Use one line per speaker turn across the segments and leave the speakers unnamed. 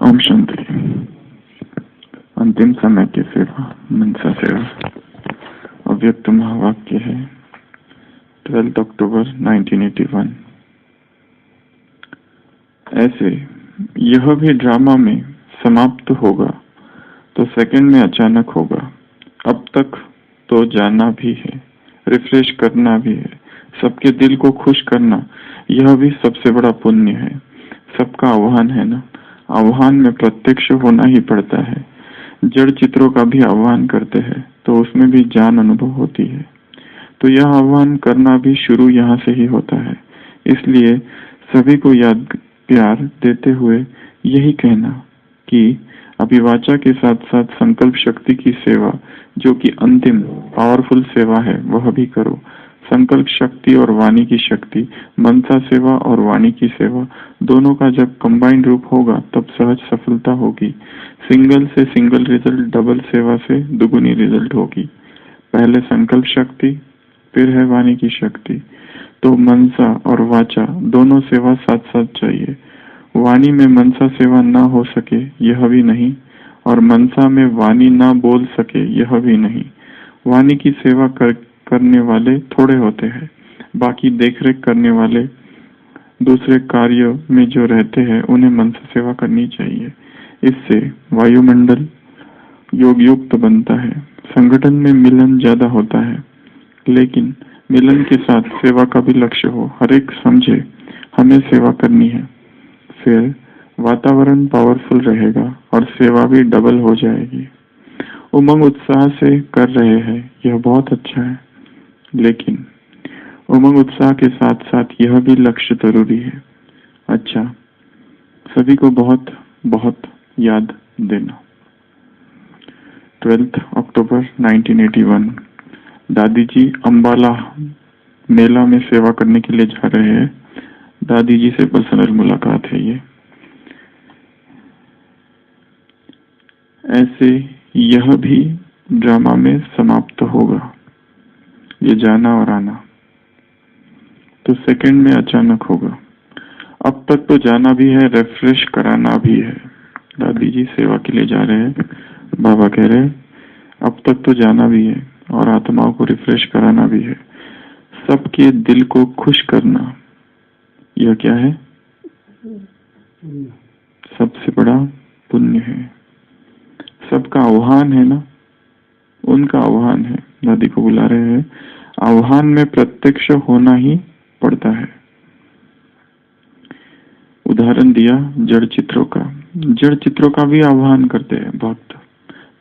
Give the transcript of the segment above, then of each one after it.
ओम शांति। अंतिम समय की सेवा, मनसा सेवा। अव्यक्त महावाक्य है 12 अक्टूबर 1981। ऐसे यह भी ड्रामा में समाप्त होगा तो सेकंड में अचानक होगा। अब तक तो जाना भी है, रिफ्रेश करना भी है, सबके दिल को खुश करना, यह भी सबसे बड़ा पुण्य है। सबका आह्वान है ना, आह्वान में प्रत्यक्ष होना ही पड़ता है। जड़ चित्रों का भी आह्वान करते हैं तो उसमें भी जान अनुभव होती है। तो यह आह्वान करना भी शुरू यहाँ से ही होता है। इसलिए सभी को याद प्यार देते हुए यही कहना कि अभिवाचा के साथ साथ संकल्प शक्ति की सेवा, जो कि अंतिम पावरफुल सेवा है, वह भी करो। संकल्प शक्ति और वाणी की शक्ति, मनसा सेवा और वाणी की सेवा, दोनों का जब कंबाइंड रूप होगा तब सहज सफलता होगी। सिंगल से सिंगल रिजल्ट, डबल सेवा से दुगुनी रिजल्ट होगी। पहले संकल्प शक्ति, फिर है वाणी की शक्ति। तो मनसा और वाचा दोनों सेवा साथ साथ चाहिए। वाणी में मनसा सेवा ना हो सके यह भी नहीं, और मनसा में वाणी ना बोल सके यह भी नहीं। वाणी की सेवा करने वाले थोड़े होते हैं, बाकी देखरेख करने वाले दूसरे कार्य में जो रहते हैं उन्हें मनसा सेवा करनी चाहिए। इससे वायुमंडल योग युक्त बनता है। संगठन में मिलन ज्यादा होता है, लेकिन मिलन के साथ सेवा का भी लक्ष्य हो। हर एक समझे हमें सेवा करनी है, फिर वातावरण पावरफुल रहेगा और सेवा भी डबल हो जाएगी। उमंग उत्साह से कर रहे हैं, यह बहुत अच्छा है, लेकिन उमंग उत्साह के साथ साथ यह भी लक्ष्य जरूरी है। अच्छा, सभी को बहुत बहुत याद देना। 12 अक्टूबर 1981। दादी जी अंबाला मेला में सेवा करने के लिए जा रहे हैं। दादी जी से पर्सनल मुलाकात है ये। ऐसे यह भी ड्रामा में समाप्त होगा, ये जाना और आना, तो सेकंड में अचानक होगा। अब तक तो जाना भी है, रिफ्रेश कराना भी है। दादी जी सेवा के लिए जा रहे हैं। बाबा कह रहे हैं अब तक तो जाना भी है और आत्माओं को रिफ्रेश कराना भी है। सबके दिल को खुश करना, यह क्या है? सबसे बड़ा पुण्य है। सबका आह्वान है ना, उनका आह्वान है। दादी को बुला रहे हैं। आह्वान में प्रत्यक्ष होना ही पड़ता है। उदाहरण दिया जड़ चित्रों का। जड़ चित्रों का भी आह्वान करते हैं भक्त,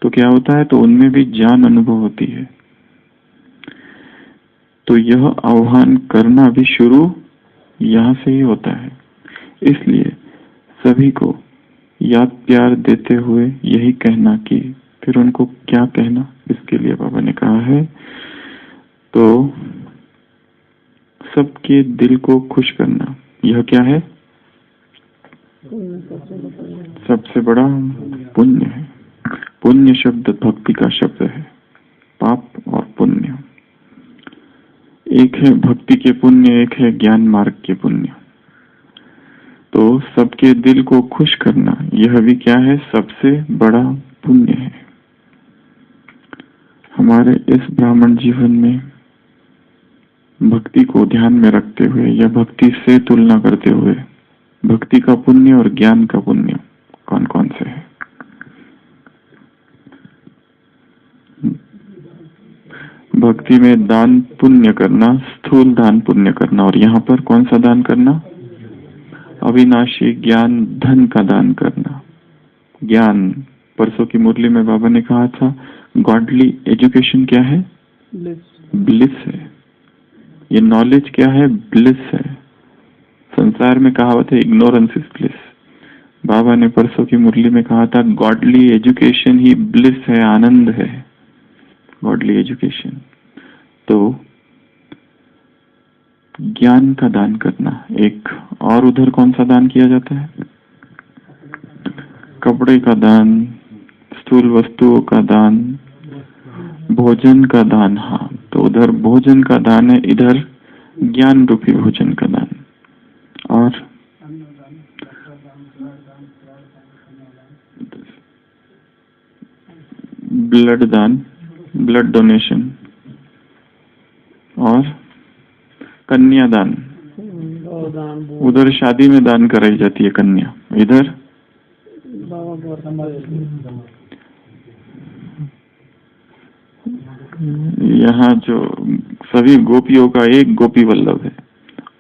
तो क्या होता है? तो उनमें भी ज्ञान अनुभव होती है। तो यह आह्वान करना भी शुरू यहाँ से ही होता है। इसलिए सभी को याद प्यार देते हुए यही कहना कि फिर उनको क्या कहना, इसके लिए बाबा ने कहा है तो सबके दिल को खुश करना, यह क्या है? सबसे बड़ा पुण्य है। पुण्य शब्द भक्ति का शब्द है। पाप और पुण्य एक है, भक्ति के पुण्य एक है ज्ञान मार्ग के पुण्य। तो सबके दिल को खुश करना, यह भी क्या है? सबसे बड़ा पुण्य है। हमारे इस ब्राह्मण जीवन में भक्ति को ध्यान में रखते हुए या भक्ति से तुलना करते हुए भक्ति का पुण्य और ज्ञान का पुण्य कौन कौन से है? भक्ति में दान पुण्य करना, स्थूल दान पुण्य करना, और यहाँ पर कौन सा दान करना? अविनाशी ज्ञान धन का दान करना। ज्ञान, परसों की मुरली में बाबा ने कहा था गॉडली एजुकेशन क्या है? ब्लिस है। ये नॉलेज क्या है? ब्लिस है। संसार में कहावत है इग्नोरेंस इज ब्लिस। बाबा ने परसों की मुरली में कहा था गॉडली एजुकेशन ही ब्लिस है, आनंद है गॉडली एजुकेशन। तो ज्ञान का दान करना एक। और उधर कौन सा दान किया जाता है? कपड़े का दान, स्थूल वस्तुओं का दान, भोजन का दान। हाँ, तो उधर भोजन का दान है, इधर ज्ञान रूपी भोजन का दान। और ब्लड दान, ब्लड डोनेशन, और कन्यादान। उधर शादी में दान कराई जाती है कन्या, इधर यहाँ जो सभी गोपियों का एक गोपी वल्लभ है,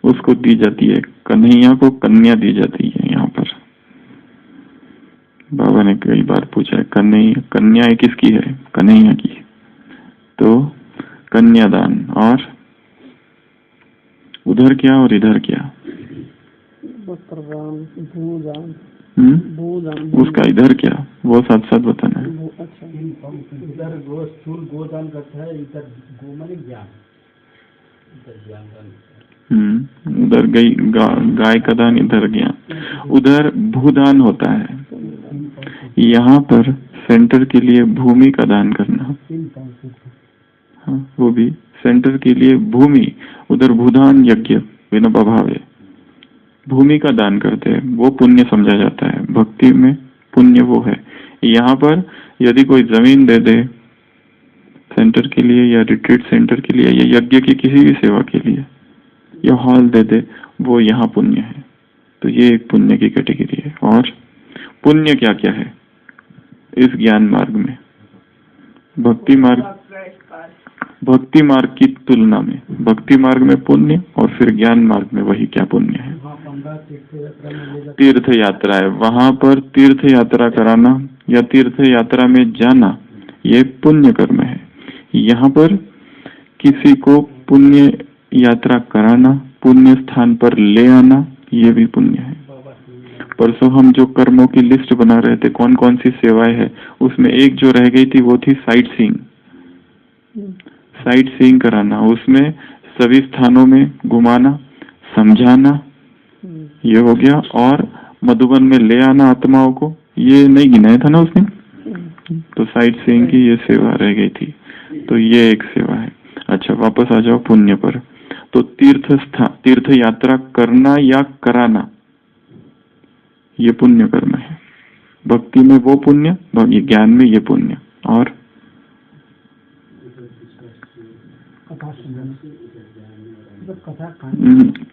उसको दी जाती है, कन्हैया को कन्या दी जाती है। यहाँ पर बाबा ने कई बार पूछा है, कन्या किसकी है? कन्हैया की। तो कन्यादान, और उधर क्या और इधर क्या? उसका इधर क्या, वो साथ साथ बताना है।
इधर गोदान करता है, इधर गो माने ज्ञान, इधर ज्ञान।
उधर गाय का दान, इधर ज्ञान। उधर भूदान होता है, यहाँ पर सेंटर के लिए भूमि का दान करना। हाँ, वो भी सेंटर के लिए भूमि। उधर भूदान यज्ञ विनोबा भावे, भूमि का दान करते हैं, वो पुण्य समझा जाता है। भक्ति में पुण्य वो है। यहाँ पर यदि कोई जमीन दे दे सेंटर के लिए, या रिट्रीट सेंटर के लिए, या यज्ञ की किसी भी सेवा के लिए, या हॉल दे दे, वो यहाँ पुण्य है। तो ये एक पुण्य की कैटेगरी है। और पुण्य क्या क्या है इस ज्ञान मार्ग में? भक्ति मार्ग की तुलना में भक्ति मार्ग में पुण्य, और फिर ज्ञान मार्ग में वही क्या पुण्य है? तीर्थ यात्रा है। वहां पर तीर्थ यात्रा कराना या तीर्थ यात्रा में जाना, ये पुण्य कर्म है। यहाँ पर किसी को पुण्य यात्रा कराना, पुण्य स्थान पर ले आना, ये भी पुण्य है। परसों हम जो कर्मों की लिस्ट बना रहे थे, कौन कौन सी सेवाएं है, उसमें एक जो रह गई थी वो थी साइट सीइंग कराना। उसमें सभी स्थानों में घुमाना, समझाना, ये हो गया। और मधुबन में ले आना आत्माओं को, ये नहीं गिनाया था ना उसने। तो साइट सीइंग की ये सेवा रह गई थी, तो ये एक सेवा है। अच्छा, वापस आ जाओ पुण्य पर। तो तीर्थ यात्रा करना या कराना, ये पुण्य कर्म है। भक्ति में वो पुण्य, ज्ञान में ये पुण्य। और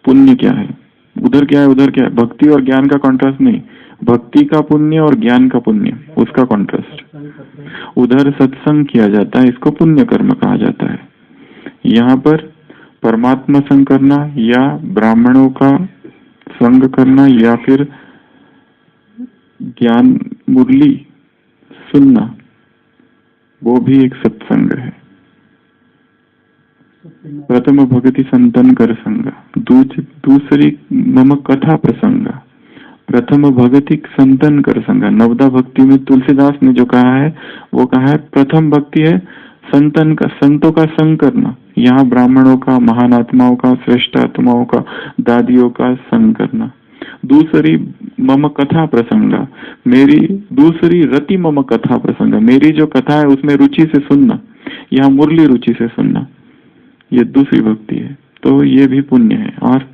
पुण्य क्या है, उधर क्या है, उधर क्या है? भक्ति और ज्ञान का कॉन्ट्रास्ट नहीं, भक्ति का पुण्य और ज्ञान का पुण्य, उसका कॉन्ट्रास्ट। उधर सत्संग किया जाता है, इसको पुण्य कर्म कहा जाता है। यहाँ पर परमात्मा संग करना, या ब्राह्मणों का संग करना, या फिर ज्ञान मुरली सुनना, वो भी एक सत्संग है। प्रथम भगति संतन कर संग, दूसरी मम कथा प्रसंग। प्रथम भगति संतन कर संग, नवदा भक्ति में तुलसीदास ने जो कहा है, वो कहा है प्रथम भक्ति है संतों का संग करना। यहाँ ब्राह्मणों का, महान आत्माओं का, श्रेष्ठ आत्माओं का, दादियों का संग करना। दूसरी मम कथा प्रसंग, मेरी दूसरी रति मम कथा प्रसंग, मेरी जो कथा है उसमें रुचि से सुनना, यहाँ मुरली रुचि से सुनना, ये दूसरी भक्ति है। तो ये भी पुण्य है। और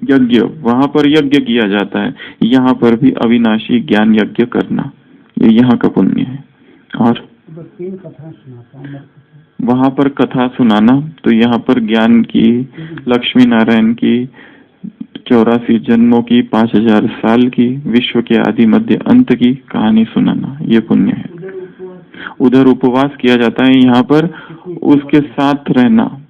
यज्ञ, वहां पर यज्ञ किया जाता है, यहाँ पर भी अविनाशी ज्ञान यज्ञ करना, ये यहाँ का पुण्य है। और वहां पर कथा सुनाना, तो यहाँ पर ज्ञान की, लक्ष्मी नारायण की 84 जन्मों की, 5000 साल की, विश्व के आदि मध्य अंत की कहानी सुनाना, ये पुण्य है। उधर उपवास किया जाता है, यहाँ पर उसके साथ रहना,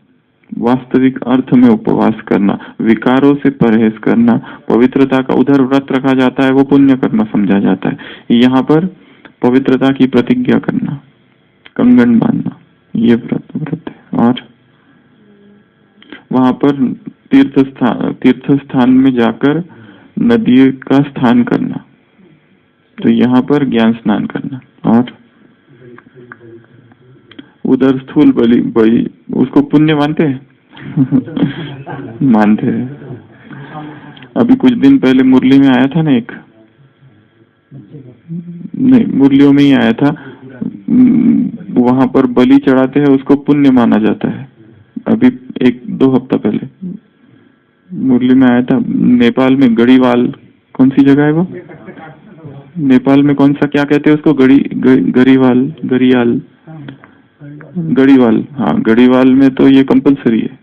वास्तविक अर्थ में उपवास करना, विकारों से परहेज करना, पवित्रता का उधर व्रत रखा जाता है, वो पुण्य कर्म समझा जाता है। यहाँ पर पवित्रता की प्रतिज्ञा करना, कंगन बांधना, ये व्रत है। और वहां पर तीर्थ स्थान में जाकर नदी का स्नान करना, तो यहाँ पर ज्ञान स्नान करना। और उधर स्थूल बलि उसको पुण्य मानते हैं मानते हैं। अभी कुछ दिन पहले मुरली में आया था ना, एक नहीं मुरलियों में ही आया था, वहां पर बलि चढ़ाते हैं, उसको पुण्य माना जाता है। अभी 1-2 हफ्ता पहले मुरली में आया था। नेपाल में गढ़ीवाल, कौन सी जगह है वो? नेपाल में कौन सा, क्या कहते हैं उसको, गरीवाल, गरियाल, गढ़ीवाल। हाँ, गढ़ीवाल में तो ये कंपलसरी है,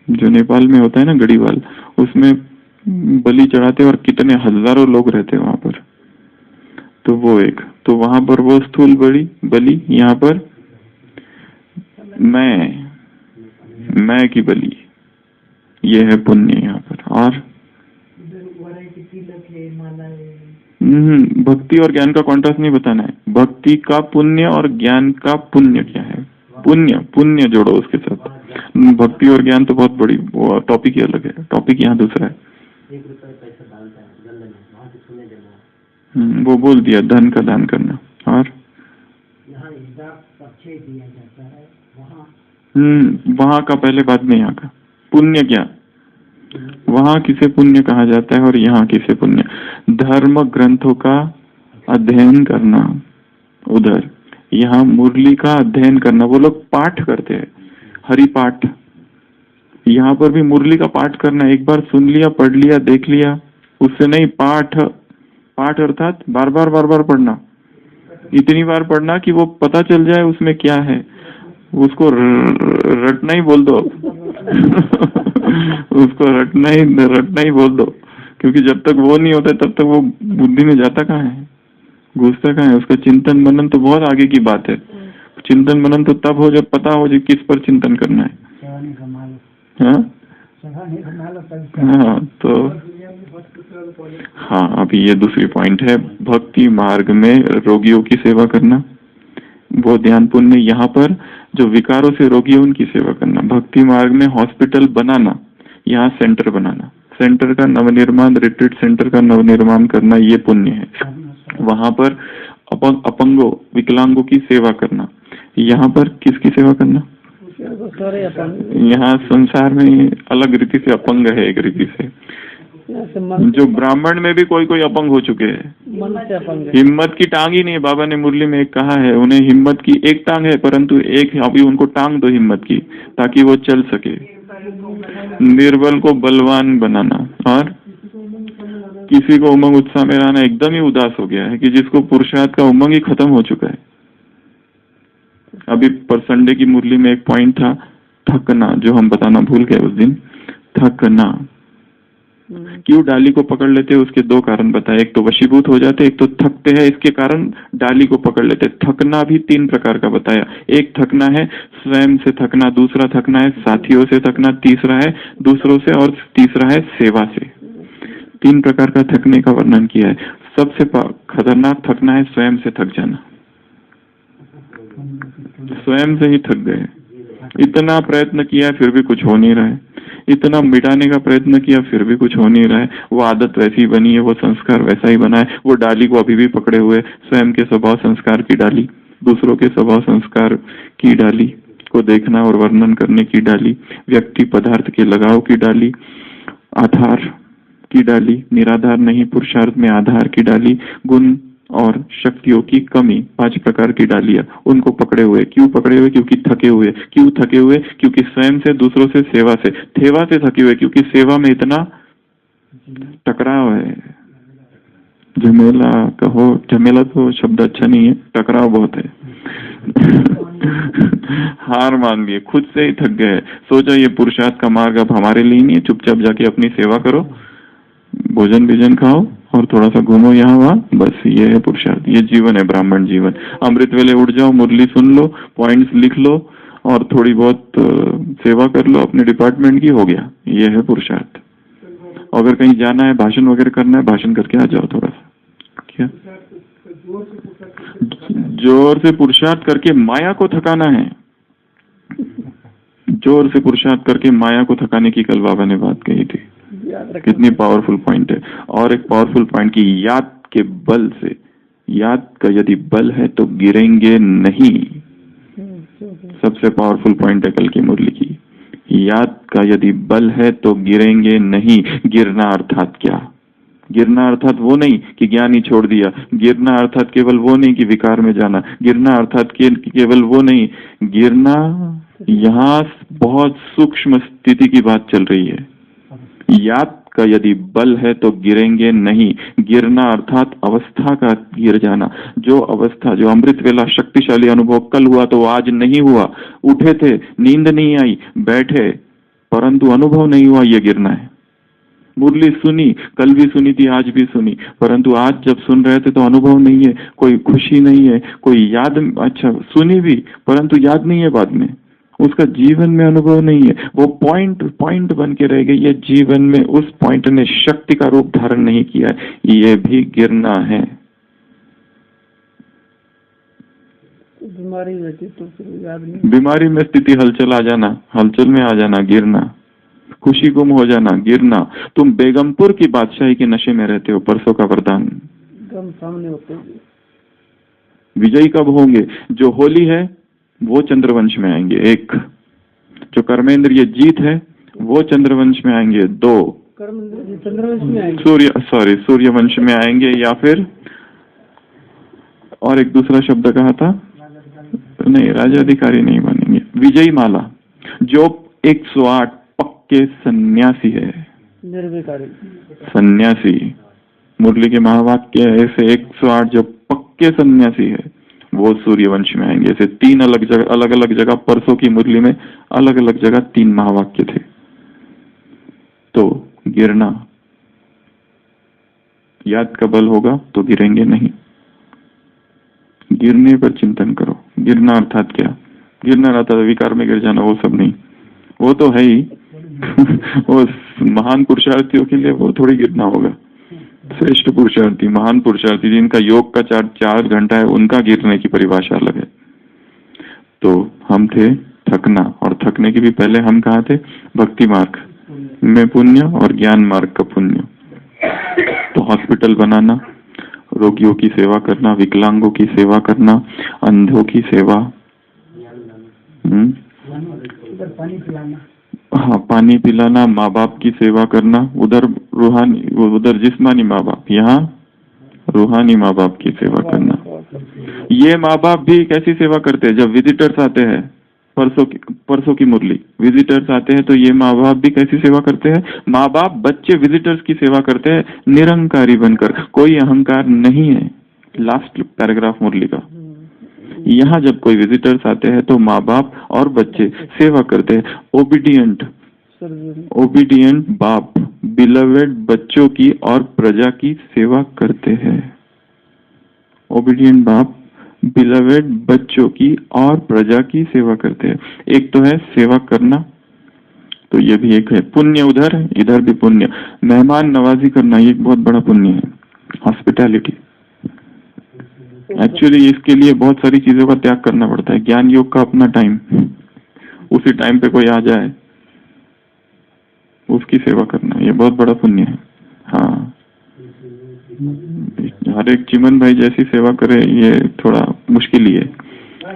जो नेपाल में होता है ना गढ़ीवाल, उसमें बलि चढ़ाते और कितने हजारों लोग रहते हैं वहां पर। तो वो एक, तो वहां पर वो स्थूल बलि, यहाँ पर मैं की बलि, ये है पुण्य यहाँ पर। और भक्ति और ज्ञान का कॉन्ट्रास्ट नहीं बताना है, भक्ति का पुण्य और ज्ञान का पुण्य क्या है, पुण्य जोड़ो उसके साथ। भक्ति और ज्ञान तो बहुत बड़ी टॉपिक ही अलग है, टॉपिक यहाँ दूसरा है। वो बोल दिया, धन का दान करना। और वहाँ का पहले, बाद में यहाँ का पुण्य क्या, वहाँ किसे पुण्य कहा जाता है और यहाँ किसे पुण्य। धर्म ग्रंथों का अध्ययन करना उधर, यहाँ मुरली का अध्ययन करना। वो लोग पाठ करते हैं, हरि पाठ। यहाँ पर भी मुरली का पाठ करना, एक बार सुन लिया, पढ़ लिया, देख लिया, उससे नहीं। पाठ अर्थात बार बार पढ़ना, इतनी बार पढ़ना कि वो पता चल जाए उसमें क्या है। उसको रटना ही बोल दो उसको रटना ही बोल दो, क्योंकि जब तक वो नहीं होता तब तक वो बुद्धि में जाता कहाँ है, घुसता कहाँ है। उसका चिंतन मनन तो बहुत आगे की बात है। चिंतन मनन तो तब हो जब पता हो जी किस पर चिंतन करना है। हाँ, तो हाँ, अभी ये दूसरी पॉइंट है, भक्ति मार्ग में रोगियों की सेवा करना, वो ध्यान पुण्य। यहाँ पर जो विकारों से रोगी है उनकी सेवा करना। भक्ति मार्ग में हॉस्पिटल बनाना, यहाँ सेंटर बनाना, सेंटर का नवनिर्माण, रिट्रीट सेंटर का नवनिर्माण करना, ये पुण्य है। वहां पर अपंगों, विकलांगों की सेवा करना। यहाँ पर किसकी सेवा करना, यहाँ संसार में अलग रीति से अपंग है, एक रीति से। जो ब्राह्मण में भी कोई अपंग हो चुके हैं, हिम्मत की टांग ही नहीं। बाबा ने मुरली में एक कहा है, उन्हें हिम्मत की एक टांग है, परंतु एक अभी उनको टांग दो हिम्मत की, ताकि वो चल सके। निर्बल को बलवान बनाना। और किसी को उमंग उत्साह में रहना, एकदम ही उदास हो गया है, कि जिसको पुरुषार्थ का उमंग ही खत्म हो चुका है। अभी पर संडे की मुरली में एक पॉइंट था, थकना, जो हम बताना भूल गए उस दिन। थकना क्यों डाली को पकड़ लेते हैं, उसके दो कारण बताए। एक तो वशीभूत हो जाते, एक तो थकते हैं, इसके कारण डाली को पकड़ लेते। थकना भी 3 प्रकार का बताया। एक थकना है स्वयं से थकना, दूसरा थकना है साथियों से थकना, तीसरा है दूसरों से, और तीसरा है सेवा से। 3 प्रकार का थकने का वर्णन किया है। सबसे खतरनाक थकना है स्वयं से थक जाना। स्वयं से ही थक गए, इतना प्रयत्न किया फिर भी कुछ हो नहीं रहा है, इतना मिटाने का प्रयत्न किया फिर भी कुछ हो नहीं रहा है। वो आदत वैसी बनी है, वो संस्कार वैसा ही बना है, वो डाली को अभी भी पकड़े हुए। स्वयं के स्वभाव संस्कार की डाली, दूसरों के स्वभाव संस्कार की डाली को देखना और वर्णन करने की डाली, व्यक्ति पदार्थ के लगाव की डाली, आधार की डाली, निराधार नहीं पुरुषार्थ में आधार की डाली, गुण और शक्तियों की कमी, 5 प्रकार की डालियां, उनको पकड़े हुए। क्यों पकड़े हुए? क्योंकि थके हुए। क्यों थके हुए? क्योंकि स्वयं से, दूसरों से, सेवा से, थेवा से थके हुए, क्योंकि सेवा में इतना टकराव है। झमेला कहो, झमेला तो शब्द अच्छा नहीं है, टकराव बहुत है हार मान लिए, खुद से ही थक गए। सोचा ये पुरुषार्थ का मार्ग अब हमारे लिए नहीं है, चुपचाप जाके अपनी सेवा करो, भोजन खाओ और थोड़ा सा घूमो यहाँ वहाँ, बस ये है पुरुषार्थ, ये जीवन है ब्राह्मण जीवन। अमृत वेले उठ जाओ, मुरली सुन लो, पॉइंट्स लिख लो और थोड़ी बहुत सेवा कर लो अपने डिपार्टमेंट की, हो गया, ये है पुरुषार्थ। अगर कहीं जाना है, भाषण वगैरह करना है, भाषण करके आ जाओ थोड़ा सा। क्या जोर से पुरुषार्थ करके माया को थकाना है, जोर से पुरुषार्थ करके माया को थकाने की कल बाबा ने बात कही थी। कितनी पावरफुल पॉइंट है। और एक पावरफुल पॉइंट की, याद के बल से, याद का यदि बल है तो गिरेंगे नहीं। सबसे पावरफुल पॉइंट है कल की मुरली की, याद का यदि बल है तो गिरेंगे नहीं। गिरना अर्थात क्या? गिरना अर्थात वो नहीं कि ज्ञान ही छोड़ दिया, गिरना अर्थात केवल वो नहीं कि विकार में जाना, गिरना अर्थात केवल वो नहीं, गिरना यहाँ बहुत सूक्ष्म स्थिति की बात चल रही है। याद का यदि बल है तो गिरेंगे नहीं। गिरना अर्थात अवस्था का गिर जाना। जो अवस्था, जो अमृत वेला शक्तिशाली अनुभव कल हुआ तो आज नहीं हुआ। उठे थे, नींद नहीं आई, बैठे, परंतु अनुभव नहीं हुआ, ये गिरना है। मुरली सुनी, कल भी सुनी थी, आज भी सुनी, परंतु आज जब सुन रहे थे तो अनुभव नहीं है, कोई खुशी नहीं है, कोई याद, अच्छा सुनी भी परंतु याद नहीं है बाद में, उसका जीवन में अनुभव नहीं है, वो पॉइंट बन के रह गई है, जीवन में उस पॉइंट ने शक्ति का रूप धारण नहीं किया है, ये भी गिरना है।
बीमारी में तो फिर याद नहीं,
बीमारी में स्थिति हलचल आ जाना, हलचल में आ जाना, गिरना, खुशी गुम हो जाना, गिरना। तुम बेगमपुर की बादशाही के नशे में रहते हो, परसों का वरदान
एकदम सामने होते हैं।
विजयी कब होंगे? जो होली है वो चंद्रवंश में आएंगे, एक। जो कर्मेंद्रिय जीत है वो चंद्रवंश में आएंगे, दो।
कर्मेंद्रिय चंद्रवंश में आएंगे,
सूर्यवंश में आएंगे, या फिर और एक दूसरा शब्द कहा था, नहीं, राजाधिकारी नहीं बनेंगे। विजयी माला, जो 108 पक्के सन्यासी है,
निर्विकारी
सन्यासी, मुरली के महावाक्य ऐसे 108 जो पक्के सन्यासी है वो सूर्यवंश में आएंगे। ऐसे 3 अलग अलग जगह परसों की मुरली में अलग अलग जगह 3 महावाक्य थे। तो गिरना, याद का बल होगा तो गिरेंगे नहीं। गिरने पर चिंतन करो। गिरना अर्थात क्या? गिरना अर्थात विकार में गिर जाना, वो सब नहीं, वो तो है ही वो महान पुरुषार्थियों के लिए वो थोड़ी गिरना होगा। श्रेष्ठ पुरुषार्थी, महान पुरुषार्थी जिनका योग का 4 घंटा है, उनका गिरने की परिभाषा अलग है। तो हम थे थकना, और थकने के भी पहले हम कहाँ थे? भक्ति मार्ग में पुण्य और ज्ञान मार्ग का पुण्य। तो हॉस्पिटल बनाना, रोगियों की सेवा करना, विकलांगों की सेवा करना, अंधों की सेवा,
पानी पिलाना,
हाँ पानी पिलाना, माँ बाप की सेवा करना, उधर रूहानी, उधर जिस्मानी माँ बाप, यहाँ रूहानी माँ बाप की सेवा करना। ये माँ बाप भी कैसी सेवा करते हैं? जब विजिटर्स आते हैं, परसों की मुरली, विजिटर्स आते हैं तो ये माँ बाप भी कैसी सेवा करते हैं? माँ बाप बच्चे विजिटर्स की सेवा करते हैं निरंकारी बनकर, कोई अहंकार नहीं है। लास्ट पैराग्राफ मुरली का। यहाँ जब कोई विजिटर्स आते हैं तो माँ बाप और बच्चे सेवा करते हैं। ओबीडियंट बाप बिलवेड बच्चों की और प्रजा की सेवा करते हैं। ओबीडियंट बाप बिलवेड बच्चों की और प्रजा की सेवा करते हैं। एक तो है सेवा करना, तो ये भी एक है पुण्य। उधर इधर भी पुण्य। मेहमान नवाजी करना, ये एक बहुत बड़ा पुण्य है, हॉस्पिटैलिटी। एक्चुअली इसके लिए बहुत सारी चीजों का त्याग करना पड़ता है। ज्ञान योग का अपना टाइम, उसी टाइम पे कोई आ जाए उसकी सेवा करना, ये बहुत बड़ा पुण्य है। हाँ, हर एक चिमन भाई जैसी सेवा करे ये थोड़ा मुश्किल ही है।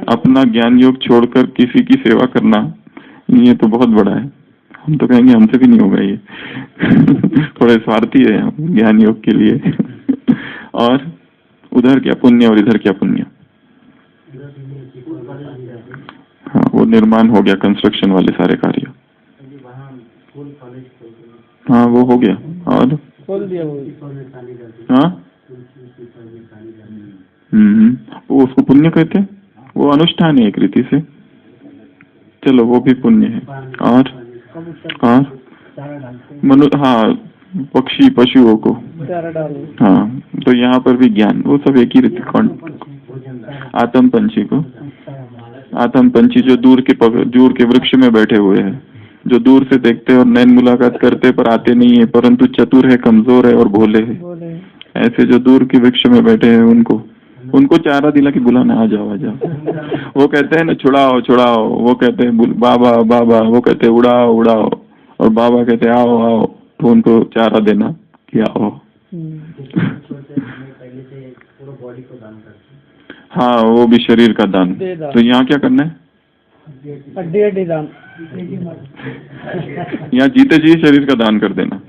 अपना ज्ञान योग छोड़कर किसी की सेवा करना, ये तो बहुत बड़ा है। हम तो कहेंगे हमसे भी नहीं होगा ये थोड़े स्वार्थी है हम ज्ञान योग के लिए और उधर क्या पुण्य और इधर क्या पुण्य। हाँ, वो निर्माण हो गया, कंस्ट्रक्शन वाले सारे कार्य, हाँ वो हो गया। और
खोल दिया वो,
हाँ वो उसको पुण्य कहते हैं, वो अनुष्ठान है एक रीति से। चलो वो भी पुण्य है। और हाँ, पक्षी पशुओं को, हाँ, तो यहाँ पर भी ज्ञान, वो सब एक ही रीति। आत्म पंछी को, आत्म पंछी जो दूर के वृक्ष में बैठे हुए हैं, जो दूर से देखते और नैन मुलाकात करते पर आते नहीं है, परंतु चतुर है, कमजोर है और भोले है। ऐसे जो दूर के वृक्ष में बैठे हैं उनको चारा दिला के बुलाना, आ जाओ आ जाओ। वो कहते हैं ना छुड़ाओ छुड़ाओ, वो कहते हैं बाबा बाबा, वो कहते हैं उड़ाओ उड़ाओ, और बाबा कहते हैं आओ आओ, तो उनको चारा देना कि आओ। हाँ, वो भी शरीर का दान। तो यहाँ क्या करना है?
हड्डी दान।
यहाँ जीते जी शरीर का दान कर देना।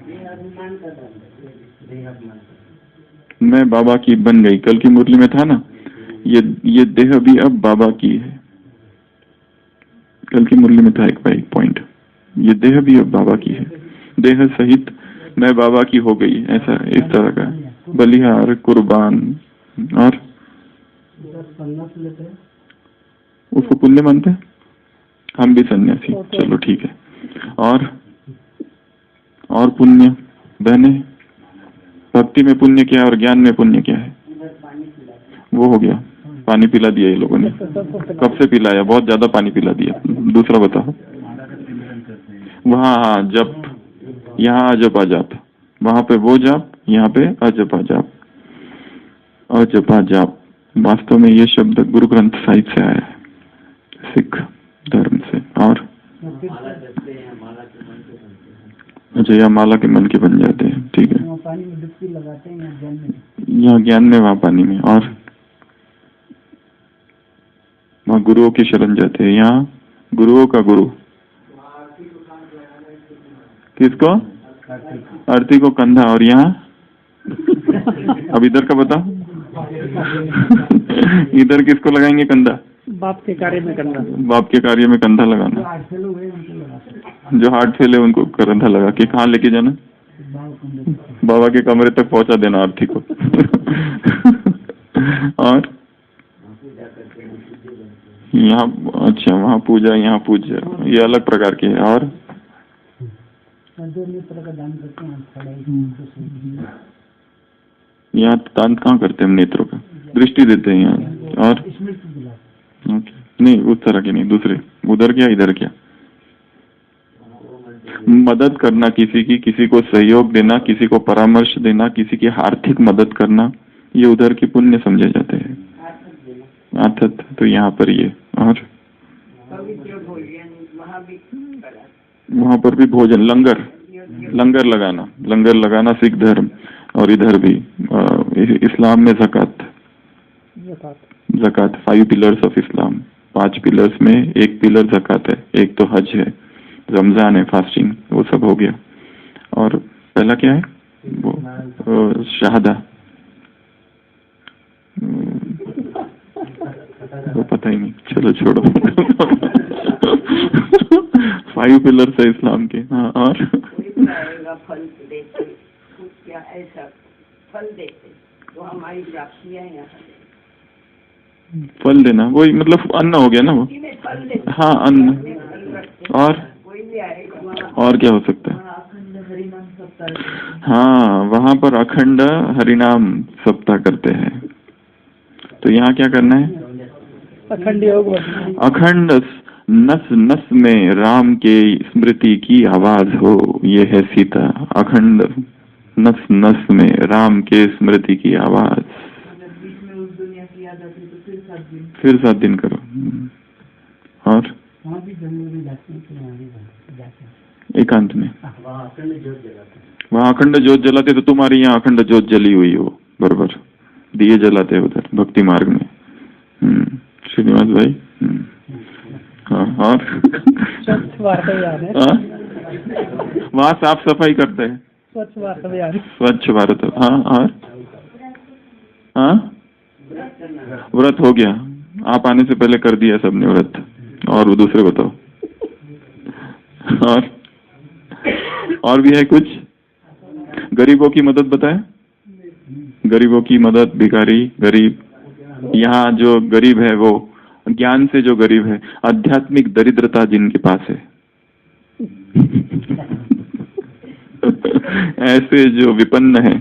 मैं बाबा की बन गई, कल की मुरली में था ना, ये देह भी अब बाबा की है। कल की मुरली में था एक पॉइंट, ये देह भी अब बाबा की है। देह सहित मैं बाबा की हो गई, ऐसा इस तरह का बलिहार कुर्बान। और उसको पुण्य मानते हैं, हम भी सन्यासी, चलो ठीक है। और पुण्य बहने, भक्ति में पुण्य क्या है और ज्ञान में पुण्य क्या है? वो हो गया, पानी पिला दिया ये लोगों ने। कब से पिलाया? बहुत ज्यादा पानी पिला दिया। दूसरा बताओ। वहाँ हाँ जप, यहाँ अजपा जाप, वहाँ पे वो जाप, यहाँ पे अजपा जाप। अजपा जाप वास्तव में ये शब्द गुरु ग्रंथ साहिब से आया है, सिख धर्म से। और अच्छा, यहाँ माला के मन के बन जाते हैं, ठीक है।
पानी में डुबकी लगाते हैं,
यहाँ ज्ञान में, वहाँ पानी में। और वहाँ गुरुओं की शरण जाते हैं, यहाँ गुरुओं का गुरु। किसको? आरती को कंधा। और यहाँ अब इधर का बताओ। इधर किसको लगाएंगे कंधा?
बाप के कार्य में कंधा।
बाप के कार्य में कंधा लगाना। जो हार्ट फेल है उनको कंधा लगा के कहाँ लेके जाना? बाबा के कमरे तक पहुंचा देना आरती को। और यहाँ अच्छा, वहाँ पूजा, यहाँ पूजा, ये अलग प्रकार के है। और यहाँ दान कहाँ करते हैं? हम नेत्रों का दृष्टि देते हैं यहाँ। और नहीं, उस तरह के नहीं, दूसरे। उधर क्या इधर क्या? मदद करना किसी की, किसी को सहयोग देना, किसी को परामर्श देना, किसी की आर्थिक मदद करना, ये उधर के पुण्य समझे जाते हैं। आथत तो यहाँ पर ये। और वहाँ पर भी भोजन, लंगर लगाना सिख धर्म। और इधर भी इस्लाम में ज़कात, 5 पिलर्स ऑफ इस्लाम। 5 पिलर्स में एक पिलर ज़कात है, एक तो हज है, रमजान है, फास्टिंग, वो सब हो गया। और पहला क्या है? वो शहादा, वो पता ही नहीं, चलो छोड़ो। 5 पिलर्स है इस्लाम के। हाँ। और फल देना, वही मतलब अन्न हो गया ना वो। हाँ, अन्न। और क्या हो सकता है? हाँ, वहाँ पर अखंड हरिनाम सप्ताह करते हैं। तो यहाँ क्या करना है?
अखंड योग।
अखंड नस नस में राम के स्मृति की आवाज हो, ये है सीता। अखंड नस नस में राम के स्मृति की आवाज। फिर 7 दिन करो। और एकांत में वहाँ अखंड ज्योत जलाते। तो तुम्हारी यहाँ अखंड ज्योत जली हुई हो, बराबर दिए जलाते हैं उधर भक्ति मार्ग में। श्रीनिवास भाई। हाँ। और वहाँ साफ सफाई करते हैं, स्वच्छ भारत। हाँ। और व्रत हो गया, आप आने से पहले कर दिया सबने व्रत। और वो दूसरे बताओ। और भी है कुछ? गरीबों की मदद बताए। गरीबों की मदद, भिखारी, गरीब। यहाँ जो गरीब है वो ज्ञान से जो गरीब है, आध्यात्मिक दरिद्रता जिनके पास है, ऐसे जो विपन्न है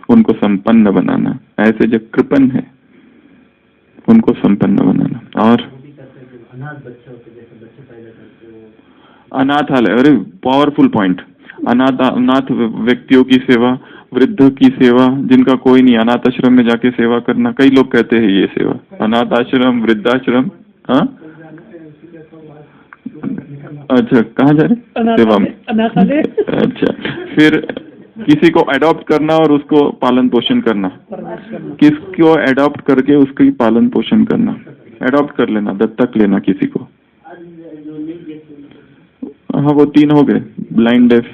उनको संपन्न बनाना, ऐसे जो कृपण है उनको संपन्न बनाना। और अनाथालय, अरे पावरफुल पॉइंट। अनाथ व्यक्तियों की सेवा, वृद्ध की सेवा, जिनका कोई नहीं, अनाथ आश्रम में जाके सेवा करना। कई लोग कहते हैं ये सेवा, अनाथ आश्रम, वृद्धाश्रम। हाँ, अच्छा, कहाँ जा रहे? सेवा में। अच्छा, फिर किसी को अडॉप्ट करना और उसको पालन पोषण करना। किसको अडॉप्ट करके उसकी पालन पोषण करना? अडॉप्ट कर लेना, दत्तक लेना किसी को। हाँ, वो 3 हो गए, ब्लाइंड डेफ,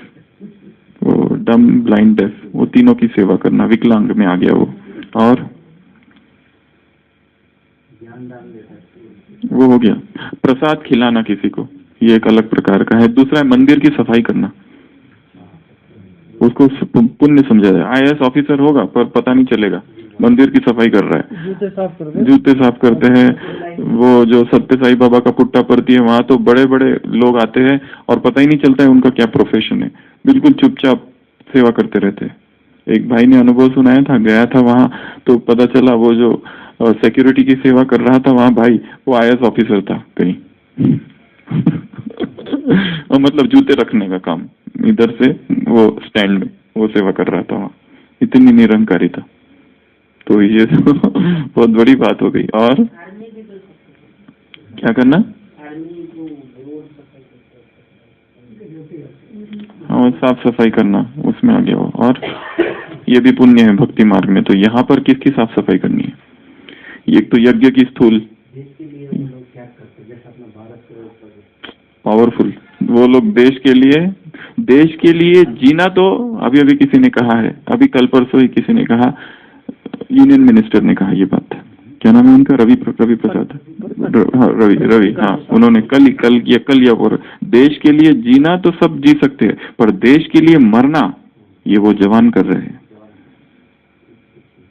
वो डम ब्लाइंड डेफ, वो तीनों की सेवा करना। विकलांग में आ गया वो। और वो हो गया। प्रसाद खिलाना किसी को, ये एक अलग प्रकार का है। दूसरा है मंदिर की सफाई करना। उसको पुण्य समझा जाए। IAS ऑफिसर होगा पर पता नहीं चलेगा, मंदिर की सफाई कर रहा है, जूते साफ करते हैं। वो जो सत्य साई बाबा का पुट्टा पड़ती है वहां तो बड़े बड़े लोग आते हैं और पता ही नहीं चलता है उनका क्या प्रोफेशन है, बिल्कुल चुपचाप सेवा करते रहते हैं। एक भाई ने अनुभव सुनाया था, गया था वहां तो पता चला वो जो सिक्योरिटी की सेवा कर रहा था वहां भाई, वो IAS ऑफिसर था कहीं। और मतलब जूते रखने का काम, इधर से वो स्टैंड में वो सेवा कर रहा था वहां, इतनी निरंकारी था। तो ये तो बहुत बड़ी बात हो गई। और क्या करना? हाँ, साफ सफाई करना, उसमें आ गया वो। और ये भी पुण्य है भक्ति मार्ग में। तो यहाँ पर किसकी साफ सफाई करनी है? एक तो यज्ञ की स्थूल, पावरफुल, वो लोग देश के लिए जीना। तो अभी अभी किसी ने कहा है, अभी कल परसों ही किसी ने कहा, यूनियन मिनिस्टर ने कहा ये बात, क्या नाम है उनका, रवि प्रसाद, रवि, हाँ, उन्होंने कल या और देश के लिए जीना तो सब जी सकते हैं, पर देश के लिए मरना ये वो जवान कर रहे हैं।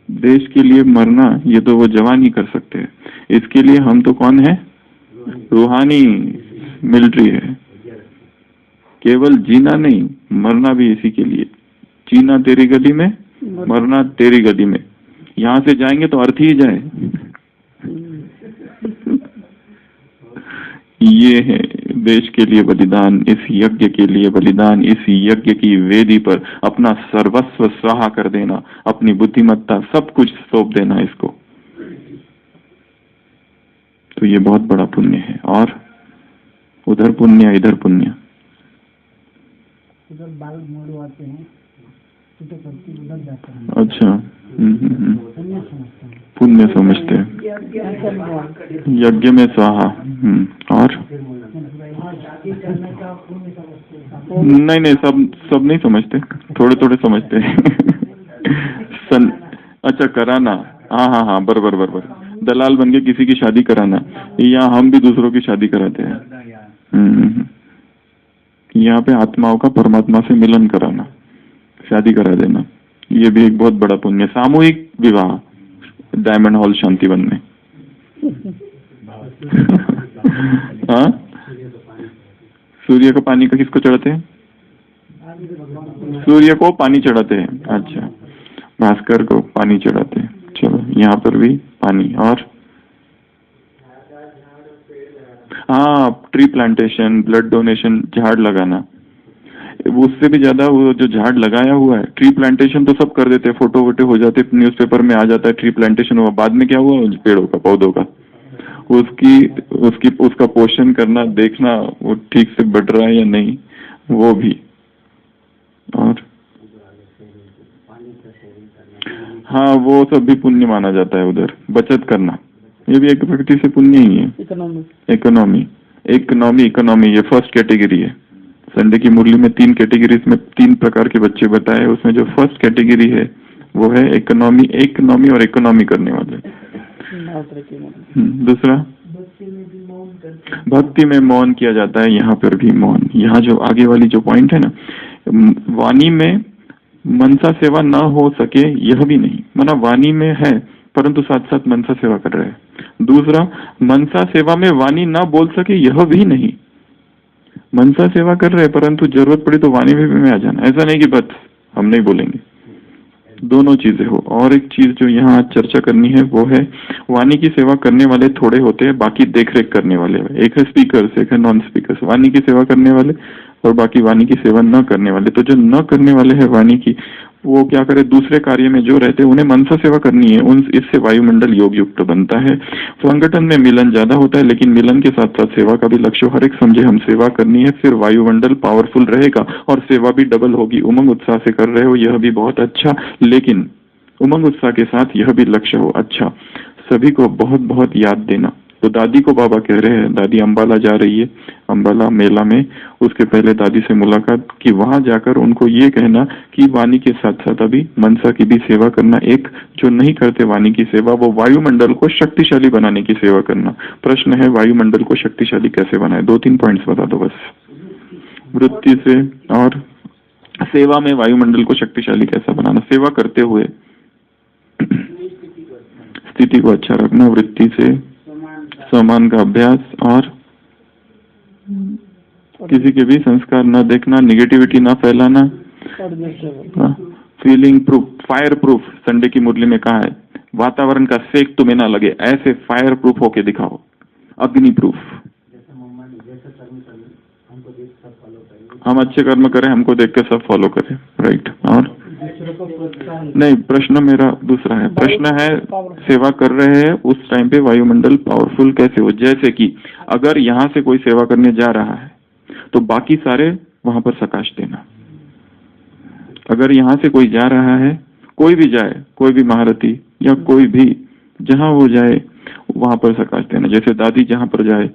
देश के लिए मरना ये तो वो जवान ही कर सकते हैं। इसके लिए हम तो कौन है? रूहानी मिलिट्री है। केवल जीना नहीं, मरना भी इसी के लिए। जीना तेरी गली में, मरना तेरी गली में। यहाँ से जाएंगे तो अर्थ ही जाए। ये है देश के लिए बलिदान, इस यज्ञ के लिए बलिदान, इस यज्ञ की वेदी पर अपना सर्वस्व स्वाहा कर देना, अपनी बुद्धिमत्ता सब कुछ सौंप देना इसको। तो ये बहुत बड़ा पुण्य है। और उधर पुण्य, इधर पुण्य।
उधर बाल मोड़ आते हैं तो करती उधर जाते हैं।
अच्छा, पुण्य समझते हैं। यज्ञ में स्वाहा। और नहीं, सब नहीं समझते, थोड़े समझते हैं। अच्छा, कराना, हाँ, बराबर। दलाल बन के किसी की शादी कराना, या हम भी दूसरों की शादी कराते हैं। यहाँ पे आत्माओं का परमात्मा से मिलन कराना, शादी करा देना, ये भी एक बहुत बड़ा पुण्य। सामूहिक विवाह, डायमंड हॉल शांतिवन में। हाँ, सूर्य को पानी का किसको चढ़ाते हैं? सूर्य को पानी चढ़ाते हैं। अच्छा, भास्कर को पानी चढ़ाते हैं। चलो, यहाँ पर भी पानी। और हाँ, ट्री प्लांटेशन, ब्लड डोनेशन, झाड़ लगाना, उससे भी ज्यादा वो जो झाड़ लगाया हुआ है। ट्री प्लांटेशन तो सब कर देते हैं, फोटो वोटो हो जाते, न्यूज़पेपर में आ जाता है ट्री प्लांटेशन हुआ, बाद में क्या हुआ पेड़ों का, पौधों का, उसका पोषण करना, देखना वो ठीक से बढ़ रहा है या नहीं, वो भी। और हाँ, वो सब भी पुण्य माना जाता है। उधर बचत करना, ये भी एक प्रकृति से पुण्य ही है। इकोनॉमी ये फर्स्ट कैटेगरी है। संडे की मुरली में 3 कैटेगरीज में 3 प्रकार के बच्चे बताए, उसमें जो फर्स्ट कैटेगरी है वो है इकोनॉमी और इकोनॉमी करने वाले। दूसरा, भक्ति में मौन किया जाता है, यहाँ पर भी मौन। यहाँ जो आगे वाली जो पॉइंट है ना, वाणी में मनसा सेवा ना हो सके यह भी नहीं, माना वाणी में है परंतु साथ साथ मनसा सेवा कर रहे हैं। दूसरा, मनसा सेवा में वाणी ना बोल सके यह भी नहीं, मनसा सेवा कर रहे हैं परंतु जरूरत पड़ी तो वाणी में आ जाना, ऐसा नहीं कि बस हम नहीं बोलेंगे, दोनों चीजें हो। और एक चीज जो यहाँ चर्चा करनी है वो है, वाणी की सेवा करने वाले थोड़े होते हैं, बाकी देखरेख करने वाले। एक है स्पीकर्स, एक है नॉन स्पीकर्स। वाणी की सेवा करने वाले और बाकी वाणी की सेवा न करने वाले। तो जो न करने वाले हैं वाणी की, वो क्या करे, दूसरे कार्य में जो रहते हैं उन्हें मनसा सेवा करनी है, इससे वायुमंडल योग युक्त बनता है। संगठन में मिलन ज्यादा होता है, लेकिन मिलन के साथ साथ सेवा का भी लक्ष्य हर एक समझे, हम सेवा करनी है, फिर वायुमंडल पावरफुल रहेगा और सेवा भी डबल होगी। उमंग उत्साह से कर रहे हो यह भी बहुत अच्छा, लेकिन उमंग उत्साह के साथ यह भी लक्ष्य हो अच्छा। सभी को बहुत बहुत याद देना। तो दादी को बाबा कह रहे हैं, दादी अंबाला जा रही है, अंबाला मेला में, उसके पहले दादी से मुलाकात की, वहां जाकर उनको ये कहना कि वाणी के साथ साथ अभी मनसा की भी सेवा करना। एक जो नहीं करते वाणी की सेवा, वो वायुमंडल को शक्तिशाली बनाने की सेवा करना। प्रश्न है, वायुमंडल को शक्तिशाली कैसे बनाए? 2-3 पॉइंट्स बता दो बस। वृत्ति से, और सेवा में वायुमंडल को शक्तिशाली कैसा बनाना, सेवा करते हुए स्थिति को अच्छा रखना, वृत्ति से सम्मान का अभ्यास और किसी के भी संस्कार न देखना, निगेटिविटी न फैलाना, feeling proof, fire proof. Sunday की मुरली में कहा है वातावरण का सेक तुम्हें ना लगे, ऐसे फायर प्रूफ होके दिखाओ, अग्नि प्रूफ। हम अच्छे कर्म करें, हमको देख के सब फॉलो करें, राइट। और नहीं, प्रश्न मेरा दूसरा है। प्रश्न है सेवा कर रहे हैं उस टाइम पे वायुमंडल पावरफुल कैसे हो। जैसे कि अगर यहाँ से कोई सेवा करने जा रहा है तो बाकी सारे वहां पर प्रकाश देना। अगर यहाँ से कोई जा रहा है, कोई भी जाए, कोई भी महारथी या कोई भी जहां वो जाए वहां पर प्रकाश देना। जैसे दादी जहां पर जाए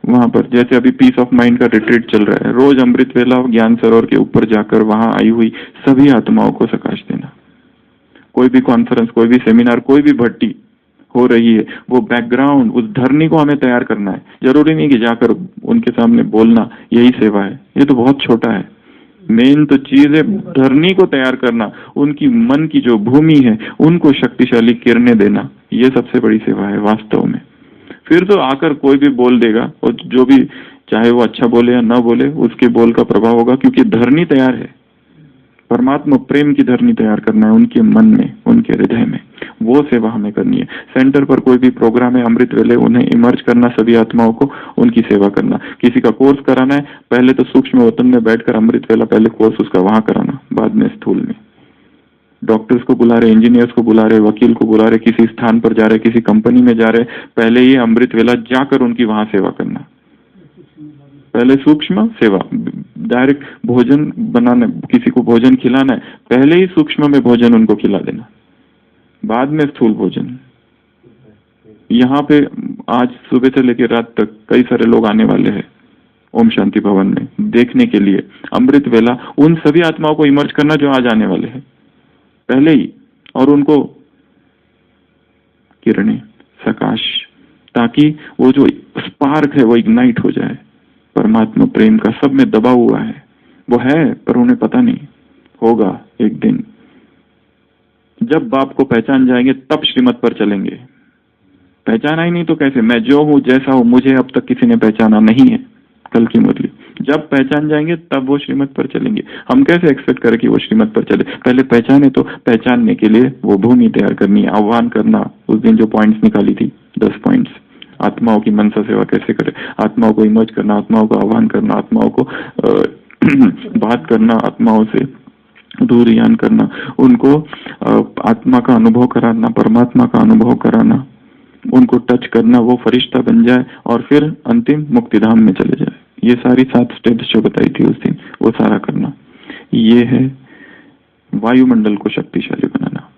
वहां पर, जैसे अभी पीस ऑफ माइंड का रिट्रीट चल रहा है, रोज अमृत वेला ज्ञान सरोवर के ऊपर जाकर वहां आई हुई सभी आत्माओं को प्रकाश देना। कोई भी कॉन्फ्रेंस, कोई भी सेमिनार, कोई भी भट्टी हो रही है, वो बैकग्राउंड, उस धरनी को हमें तैयार करना है। जरूरी नहीं कि जाकर उनके सामने बोलना यही सेवा है, ये तो बहुत छोटा है। मेन तो चीज है धरनी को तैयार करना, उनकी मन की जो भूमि है उनको शक्तिशाली किरणें देना, ये सबसे बड़ी सेवा है वास्तव में। फिर तो आकर कोई भी बोल देगा, और जो भी चाहे वो अच्छा बोले या ना बोले, उसके बोल का प्रभाव होगा, क्योंकि धरनी तैयार है। परमात्मा प्रेम की धरनी तैयार करना है उनके मन में, उनके हृदय में, वो सेवा हमें करनी है। सेंटर पर कोई भी प्रोग्राम है अमृत वेले, उन्हें इमर्ज करना, सभी आत्माओं को उनकी सेवा करना। किसी का कोर्स कराना है, पहले तो सूक्ष्म वतन में बैठकर अमृत वेला पहले कोर्स उसका वहां कराना, बाद में स्थूल में। डॉक्टर्स को बुला रहे, इंजीनियर्स को बुला रहे, वकील को बुला रहे, किसी स्थान पर जा रहे, किसी कंपनी में जा रहे, पहले ही अमृत वेला जाकर उनकी वहां सेवा करना। पहले सूक्ष्म सेवा, डायरेक्ट भोजन बनाना, किसी को भोजन खिलाना है, पहले ही सूक्ष्म में भोजन उनको खिला देना, बाद में स्थूल भोजन। यहाँ पे आज सुबह से लेकर रात तक कई सारे लोग आने वाले हैं ओम शांति भवन में देखने के लिए अमृत वेला, उन सभी आत्माओं को इमर्ज करना जो आज आने वाले हैं पहले ही, और उनको किरणें, प्रकाश, ताकि वो जो स्पार्क है वो इग्नाइट हो जाए। परमात्मा प्रेम का सब में दबा हुआ है, वो है पर उन्हें पता नहीं, होगा एक दिन। जब बाप को पहचान जाएंगे तब श्रीमत पर चलेंगे। पहचाना ही नहीं तो कैसे? मैं जो हूं, जैसा हूं, मुझे अब तक किसी ने पहचाना नहीं है। कल की मुरली, जब पहचान जाएंगे तब वो श्रीमत पर चलेंगे। हम कैसे एक्सपेक्ट करें कि वो श्रीमत पर चले? पहले पहचाने, तो पहचानने के लिए वो भूमि तैयार करनी है, आह्वान करना। उस दिन जो पॉइंट्स निकाली थी, 10 पॉइंट्स, आत्माओं की मनसा सेवा कैसे करे, आत्माओं को इमर्ज करना, आत्माओं को आह्वान करना, आत्माओं को बात करना, आत्माओं से दूर यान करना, उनको आत्मा का अनुभव कराना, परमात्मा का अनुभव कराना, उनको टच करना, वो फरिश्ता बन जाए और फिर अंतिम मुक्तिधाम में चले जाए। ये सारी 7 स्टेप्स जो बताई थी उस दिन, वो सारा करना। ये है वायुमंडल को शक्तिशाली बनाना,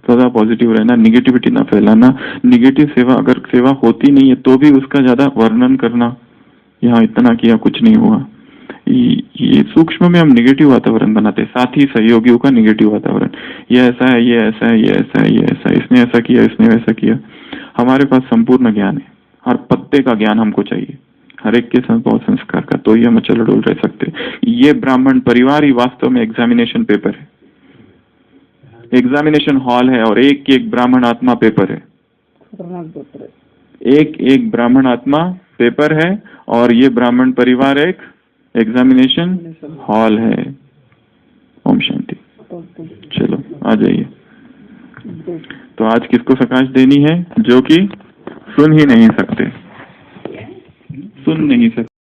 सदा पॉजिटिव रहना, निगेटिविटी ना फैलाना। निगेटिव सेवा, अगर सेवा होती नहीं है तो भी उसका ज्यादा वर्णन करना, यहाँ इतना किया कुछ नहीं हुआ, ये सूक्ष्म में हम निगेटिव वातावरण बनाते हैं। साथ ही सहयोगियों का निगेटिव वातावरण, ये ऐसा है, ये ऐसा है, ये ऐसा है, ये ऐसा है, इसने ऐसा किया, इसने वैसा किया। हमारे पास संपूर्ण ज्ञान है, हर पत्ते का ज्ञान हमको चाहिए, हर एक के संभव संस्कार का, तो ही हम अचल अडोल रह सकते। ये ब्राह्मण परिवार ही वास्तव में एग्जामिनेशन पेपर है, एग्जामिनेशन हॉल है, और एक एक ब्राह्मण आत्मा पेपर है, एक एक ब्राह्मण आत्मा पेपर है, और ये ब्राह्मण परिवार एक एग्जामिनेशन हॉल है। ओम शांति। चलो आ जाइए। तो आज किसको प्रकाश देनी है? जो कि सुन ही नहीं सकते, सुन नहीं सकते।